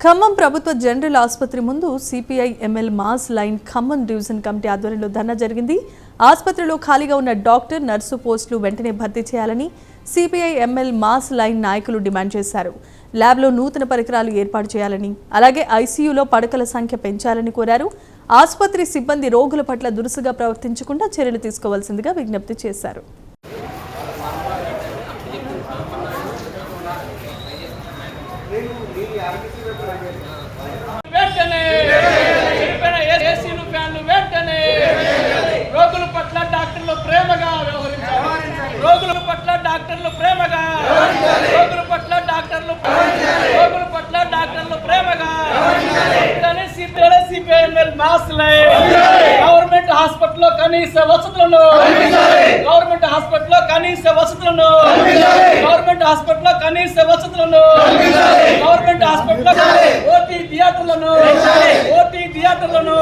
ఖమ్మం ప్రభుత్వ జనరల్ ఆసుపత్రి ముందు CPI ML mass line Khammam division committee ఆధ్వర్యంలో ధర్నా జరిగింది. ఆసుపత్రిలో ఖాళీగా ఉన్న డాక్టర్, నర్సు పోస్టులు వెంటనే భర్తీ చేయాలని సిపిఐ ఎంఎల్ మాస్ లైన్ నాయకులు డిమాండ్ చేశారు. ల్యాబ్లో నూతన పరికరాలు ఏర్పాటు చేయాలని, అలాగే ఐసీయూలో పడకల సంఖ్య పెంచాలని కోరారు. ఆసుపత్రి సిబ్బంది రోగుల పట్ల దురుసుగా ప్రవర్తించకుండా చర్యలు తీసుకోవాల్సిందిగా విజ్ఞప్తి చేశారు. రోగుల పట్ల డాక్టర్లు ప్రేమగా వ్యవహరించాలి. రోగుల పట్ల డాక్టర్లు ప్రేమగా సిపిఐఎంఎల్ మాస్ లైన్ గవర్నమెంట్ హాస్పిటల్లో కనీస వసతులను గవర్నమెంట్ హాస్పిటల్లో కనీస వసతులను ఓటీ థియేటర్లను